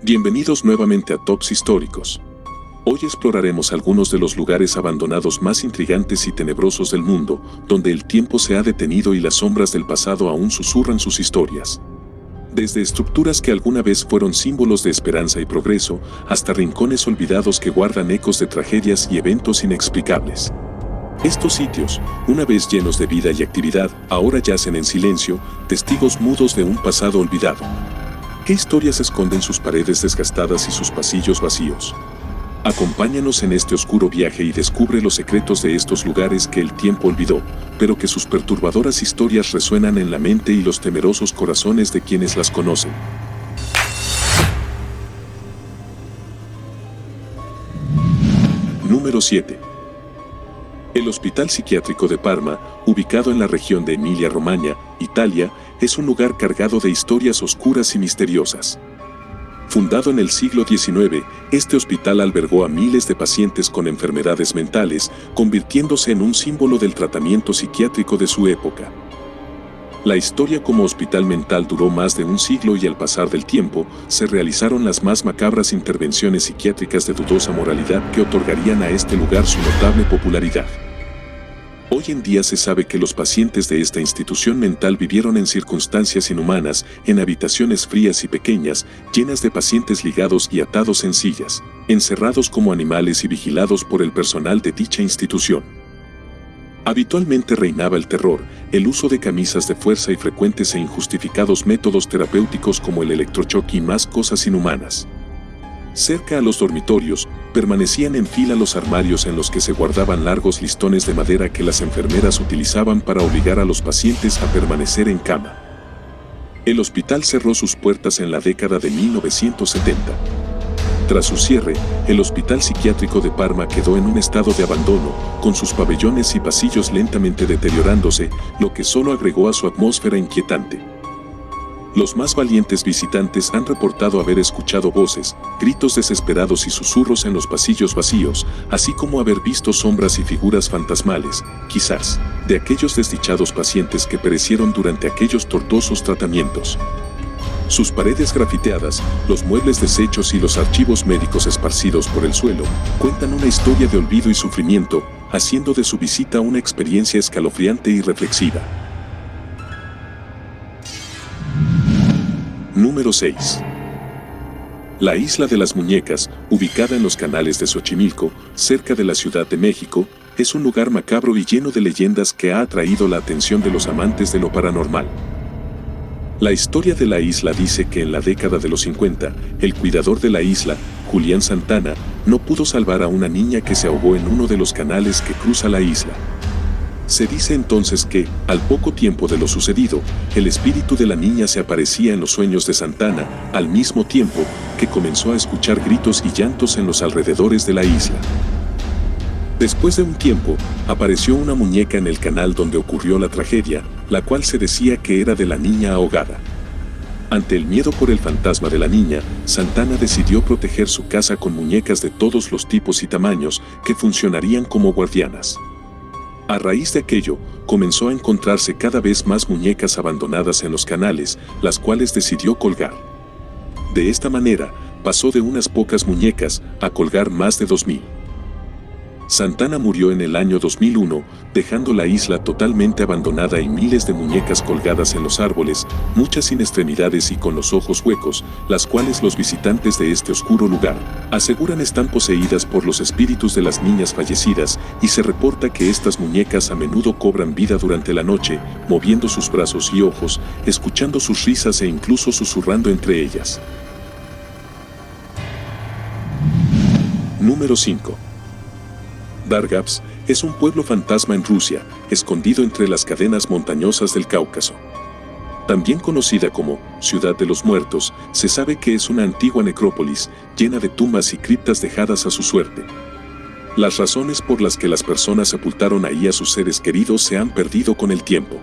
Bienvenidos nuevamente a Tops Históricos. Hoy exploraremos algunos de los lugares abandonados más intrigantes y tenebrosos del mundo, donde el tiempo se ha detenido y las sombras del pasado aún susurran sus historias. Desde estructuras que alguna vez fueron símbolos de esperanza y progreso, hasta rincones olvidados que guardan ecos de tragedias y eventos inexplicables. Estos sitios, una vez llenos de vida y actividad, ahora yacen en silencio, testigos mudos de un pasado olvidado. ¿Qué historias esconden sus paredes desgastadas y sus pasillos vacíos? Acompáñanos en este oscuro viaje y descubre los secretos de estos lugares que el tiempo olvidó, pero que sus perturbadoras historias resuenan en la mente y los temerosos corazones de quienes las conocen. Número 7. El Hospital Psiquiátrico de Parma, ubicado en la región de Emilia-Romagna, Italia, es un lugar cargado de historias oscuras y misteriosas. Fundado en el siglo XIX, este hospital albergó a miles de pacientes con enfermedades mentales, convirtiéndose en un símbolo del tratamiento psiquiátrico de su época. La historia como hospital mental duró más de un siglo y al pasar del tiempo, se realizaron las más macabras intervenciones psiquiátricas de dudosa moralidad que otorgarían a este lugar su notable popularidad. Hoy en día se sabe que los pacientes de esta institución mental vivieron en circunstancias inhumanas, en habitaciones frías y pequeñas, llenas de pacientes ligados y atados en sillas, encerrados como animales y vigilados por el personal de dicha institución. Habitualmente reinaba el terror, el uso de camisas de fuerza y frecuentes e injustificados métodos terapéuticos como el electrochoque y más cosas inhumanas. Cerca a los dormitorios, permanecían en fila los armarios en los que se guardaban largos listones de madera que las enfermeras utilizaban para obligar a los pacientes a permanecer en cama. El hospital cerró sus puertas en la década de 1970. Tras su cierre, el Hospital Psiquiátrico de Parma quedó en un estado de abandono, con sus pabellones y pasillos lentamente deteriorándose, lo que solo agregó a su atmósfera inquietante. Los más valientes visitantes han reportado haber escuchado voces, gritos desesperados y susurros en los pasillos vacíos, así como haber visto sombras y figuras fantasmales, quizás, de aquellos desdichados pacientes que perecieron durante aquellos tortuosos tratamientos. Sus paredes grafiteadas, los muebles deshechos y los archivos médicos esparcidos por el suelo, cuentan una historia de olvido y sufrimiento, haciendo de su visita una experiencia escalofriante y reflexiva. Número 6. La Isla de las Muñecas, ubicada en los canales de Xochimilco, cerca de la Ciudad de México, es un lugar macabro y lleno de leyendas que ha atraído la atención de los amantes de lo paranormal. La historia de la isla dice que en la década de los 50, el cuidador de la isla, Julián Santana, no pudo salvar a una niña que se ahogó en uno de los canales que cruza la isla. Se dice entonces que, al poco tiempo de lo sucedido, el espíritu de la niña se aparecía en los sueños de Santana, al mismo tiempo que comenzó a escuchar gritos y llantos en los alrededores de la isla. Después de un tiempo, apareció una muñeca en el canal donde ocurrió la tragedia, la cual se decía que era de la niña ahogada. Ante el miedo por el fantasma de la niña, Santana decidió proteger su casa con muñecas de todos los tipos y tamaños que funcionarían como guardianas. A raíz de aquello, comenzó a encontrarse cada vez más muñecas abandonadas en los canales, las cuales decidió colgar. De esta manera, pasó de unas pocas muñecas a colgar más de 2000. Santana murió en el año 2001, dejando la isla totalmente abandonada y miles de muñecas colgadas en los árboles, muchas sin extremidades y con los ojos huecos, las cuales los visitantes de este oscuro lugar aseguran están poseídas por los espíritus de las niñas fallecidas, y se reporta que estas muñecas a menudo cobran vida durante la noche, moviendo sus brazos y ojos, escuchando sus risas e incluso susurrando entre ellas. Número 5. Dargavs es un pueblo fantasma en Rusia, escondido entre las cadenas montañosas del Cáucaso. También conocida como Ciudad de los Muertos, se sabe que es una antigua necrópolis, llena de tumbas y criptas dejadas a su suerte. Las razones por las que las personas sepultaron ahí a sus seres queridos se han perdido con el tiempo.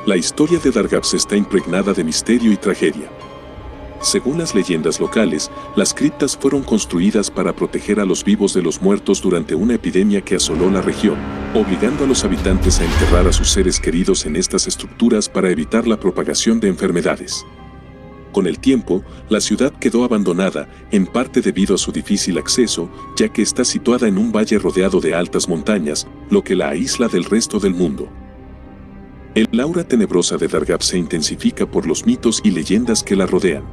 La historia de Dargavs está impregnada de misterio y tragedia. Según las leyendas locales, las criptas fueron construidas para proteger a los vivos de los muertos durante una epidemia que asoló la región, obligando a los habitantes a enterrar a sus seres queridos en estas estructuras para evitar la propagación de enfermedades. Con el tiempo, la ciudad quedó abandonada, en parte debido a su difícil acceso, ya que está situada en un valle rodeado de altas montañas, lo que la aísla del resto del mundo. El aura tenebrosa de Dargab se intensifica por los mitos y leyendas que la rodean.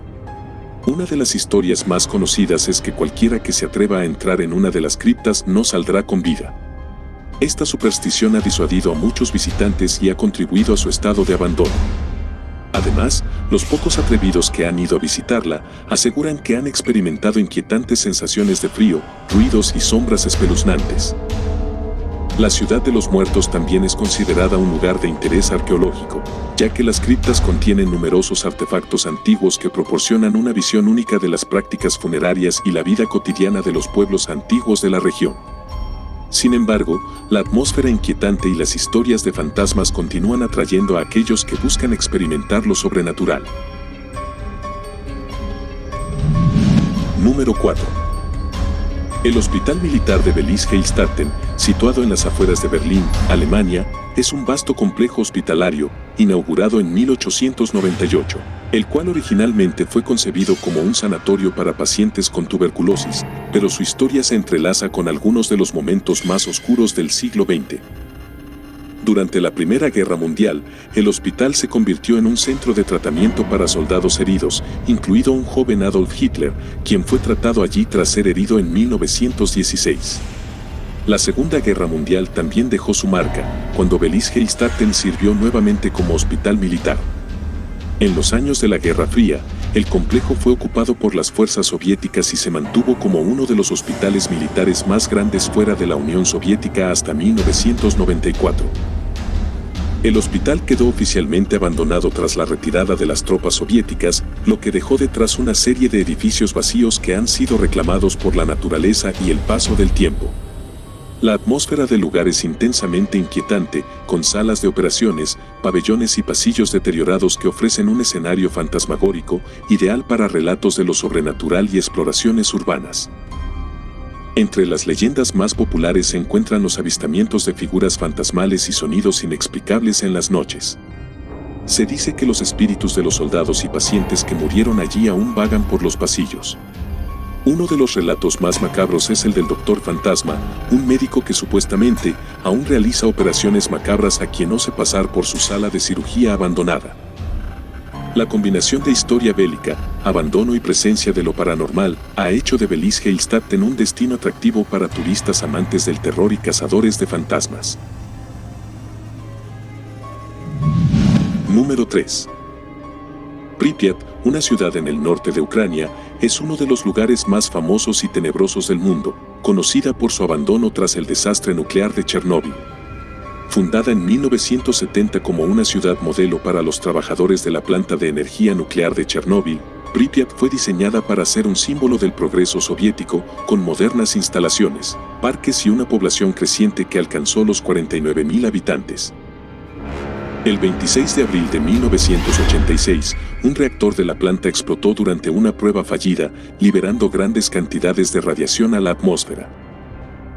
Una de las historias más conocidas es que cualquiera que se atreva a entrar en una de las criptas no saldrá con vida. Esta superstición ha disuadido a muchos visitantes y ha contribuido a su estado de abandono. Además, los pocos atrevidos que han ido a visitarla aseguran que han experimentado inquietantes sensaciones de frío, ruidos y sombras espeluznantes. La ciudad de los muertos también es considerada un lugar de interés arqueológico, ya que las criptas contienen numerosos artefactos antiguos que proporcionan una visión única de las prácticas funerarias y la vida cotidiana de los pueblos antiguos de la región. Sin embargo, la atmósfera inquietante y las historias de fantasmas continúan atrayendo a aquellos que buscan experimentar lo sobrenatural. Número 4. El Hospital Militar de Bellingshausen, situado en las afueras de Berlín, Alemania, es un vasto complejo hospitalario, inaugurado en 1898, el cual originalmente fue concebido como un sanatorio para pacientes con tuberculosis, pero su historia se entrelaza con algunos de los momentos más oscuros del siglo XX. Durante la Primera Guerra Mundial, el hospital se convirtió en un centro de tratamiento para soldados heridos, incluido un joven Adolf Hitler, quien fue tratado allí tras ser herido en 1916. La Segunda Guerra Mundial también dejó su marca, cuando Bellingshausen sirvió nuevamente como hospital militar. En los años de la Guerra Fría, el complejo fue ocupado por las fuerzas soviéticas y se mantuvo como uno de los hospitales militares más grandes fuera de la Unión Soviética hasta 1994. El hospital quedó oficialmente abandonado tras la retirada de las tropas soviéticas, lo que dejó detrás una serie de edificios vacíos que han sido reclamados por la naturaleza y el paso del tiempo. La atmósfera del lugar es intensamente inquietante, con salas de operaciones, pabellones y pasillos deteriorados que ofrecen un escenario fantasmagórico, ideal para relatos de lo sobrenatural y exploraciones urbanas. Entre las leyendas más populares se encuentran los avistamientos de figuras fantasmales y sonidos inexplicables en las noches. Se dice que los espíritus de los soldados y pacientes que murieron allí aún vagan por los pasillos. Uno de los relatos más macabros es el del Doctor Fantasma, un médico que supuestamente aún realiza operaciones macabras a quien ose pasar por su sala de cirugía abandonada. La combinación de historia bélica, abandono y presencia de lo paranormal ha hecho de Bellingshausen un destino atractivo para turistas amantes del terror y cazadores de fantasmas. Número 3. Pripyat, una ciudad en el norte de Ucrania, es uno de los lugares más famosos y tenebrosos del mundo, conocida por su abandono tras el desastre nuclear de Chernóbil. Fundada en 1970 como una ciudad modelo para los trabajadores de la planta de energía nuclear de Chernóbil, Pripyat fue diseñada para ser un símbolo del progreso soviético, con modernas instalaciones, parques y una población creciente que alcanzó los 49.000 habitantes. El 26 de abril de 1986, un reactor de la planta explotó durante una prueba fallida, liberando grandes cantidades de radiación a la atmósfera.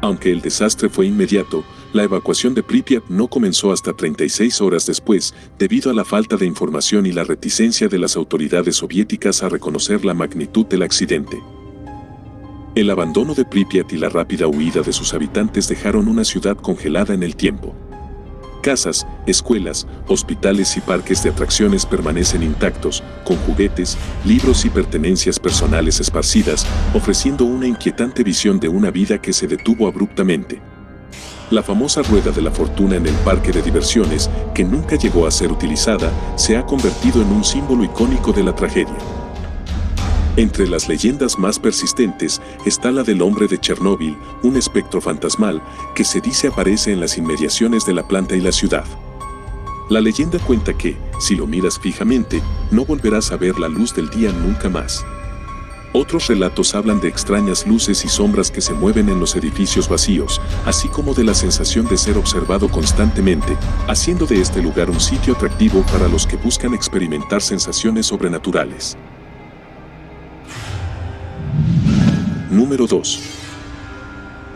Aunque el desastre fue inmediato, la evacuación de Pripyat no comenzó hasta 36 horas después, debido a la falta de información y la reticencia de las autoridades soviéticas a reconocer la magnitud del accidente. El abandono de Pripyat y la rápida huida de sus habitantes dejaron una ciudad congelada en el tiempo. Casas, escuelas, hospitales y parques de atracciones permanecen intactos, con juguetes, libros y pertenencias personales esparcidas, ofreciendo una inquietante visión de una vida que se detuvo abruptamente. La famosa rueda de la fortuna en el parque de diversiones, que nunca llegó a ser utilizada, se ha convertido en un símbolo icónico de la tragedia. Entre las leyendas más persistentes está la del hombre de Chernóbil, un espectro fantasmal que se dice aparece en las inmediaciones de la planta y la ciudad. La leyenda cuenta que, si lo miras fijamente, no volverás a ver la luz del día nunca más. Otros relatos hablan de extrañas luces y sombras que se mueven en los edificios vacíos, así como de la sensación de ser observado constantemente, haciendo de este lugar un sitio atractivo para los que buscan experimentar sensaciones sobrenaturales. Número 2.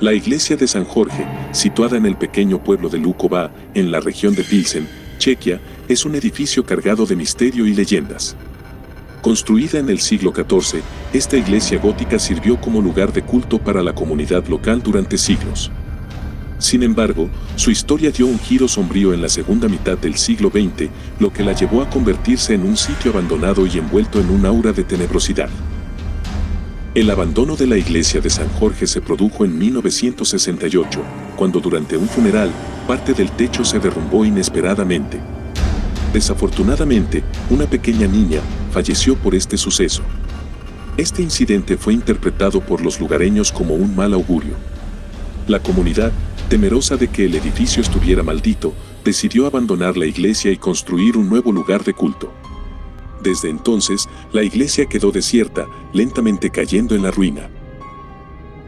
La iglesia de San Jorge, situada en el pequeño pueblo de Lukovo, en la región de Pilsen, Chequia, es un edificio cargado de misterio y leyendas. Construida en el siglo XIV, esta iglesia gótica sirvió como lugar de culto para la comunidad local durante siglos. Sin embargo, su historia dio un giro sombrío en la segunda mitad del siglo XX, lo que la llevó a convertirse en un sitio abandonado y envuelto en un aura de tenebrosidad. El abandono de la iglesia de San Jorge se produjo en 1968, cuando durante un funeral, parte del techo se derrumbó inesperadamente. Desafortunadamente, una pequeña niña falleció por este suceso. Este incidente fue interpretado por los lugareños como un mal augurio. La comunidad, temerosa de que el edificio estuviera maldito, decidió abandonar la iglesia y construir un nuevo lugar de culto. Desde entonces, la iglesia quedó desierta, lentamente cayendo en la ruina.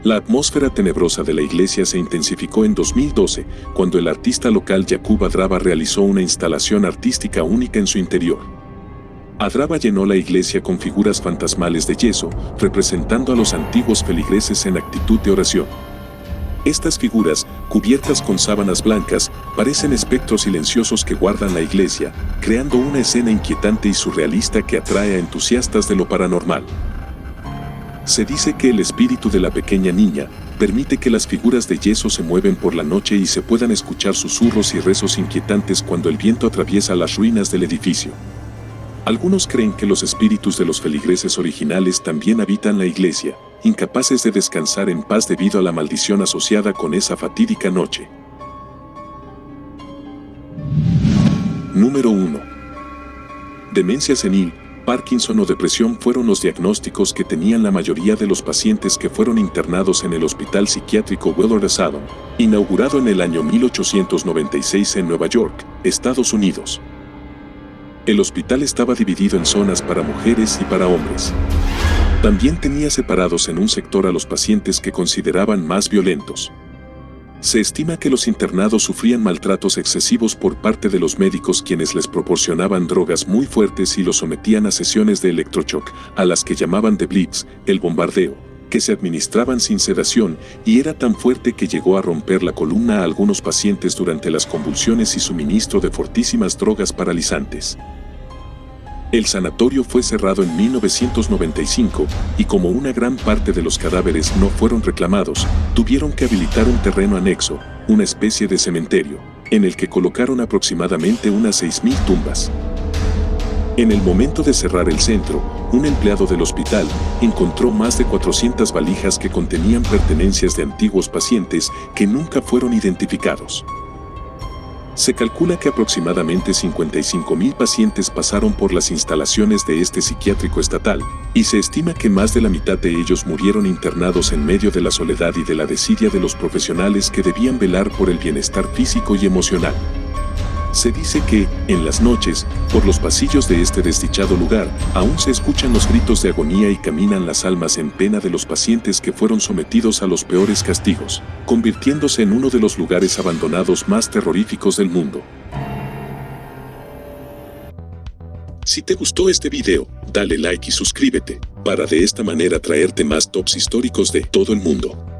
La atmósfera tenebrosa de la iglesia se intensificó en 2012, cuando el artista local Jakub Adraba realizó una instalación artística única en su interior. Adraba llenó la iglesia con figuras fantasmales de yeso, representando a los antiguos feligreses en actitud de oración. Estas figuras, cubiertas con sábanas blancas, parecen espectros silenciosos que guardan la iglesia, creando una escena inquietante y surrealista que atrae a entusiastas de lo paranormal. Se dice que el espíritu de la pequeña niña permite que las figuras de yeso se mueven por la noche y se puedan escuchar susurros y rezos inquietantes cuando el viento atraviesa las ruinas del edificio. Algunos creen que los espíritus de los feligreses originales también habitan la iglesia, incapaces de descansar en paz debido a la maldición asociada con esa fatídica noche. Número 1. Demencia senil, Parkinson o depresión fueron los diagnósticos que tenían la mayoría de los pacientes que fueron internados en el Hospital Psiquiátrico Willard Asylum, inaugurado en el año 1896 en Nueva York, Estados Unidos. El hospital estaba dividido en zonas para mujeres y para hombres. También tenía separados en un sector a los pacientes que consideraban más violentos. Se estima que los internados sufrían maltratos excesivos por parte de los médicos, quienes les proporcionaban drogas muy fuertes y los sometían a sesiones de electroshock, a las que llamaban de blitz, el bombardeo, que se administraban sin sedación, y era tan fuerte que llegó a romper la columna a algunos pacientes durante las convulsiones y suministro de fortísimas drogas paralizantes. El sanatorio fue cerrado en 1995 y como una gran parte de los cadáveres no fueron reclamados, tuvieron que habilitar un terreno anexo, una especie de cementerio, en el que colocaron aproximadamente unas 6.000 tumbas. En el momento de cerrar el centro, un empleado del hospital encontró más de 400 valijas que contenían pertenencias de antiguos pacientes que nunca fueron identificados. Se calcula que aproximadamente 55.000 pacientes pasaron por las instalaciones de este psiquiátrico estatal, y se estima que más de la mitad de ellos murieron internados en medio de la soledad y de la desidia de los profesionales que debían velar por el bienestar físico y emocional. Se dice que, en las noches, por los pasillos de este desdichado lugar, aún se escuchan los gritos de agonía y caminan las almas en pena de los pacientes que fueron sometidos a los peores castigos, convirtiéndose en uno de los lugares abandonados más terroríficos del mundo. Si te gustó este video, dale like y suscríbete, para de esta manera traerte más tops históricos de todo el mundo.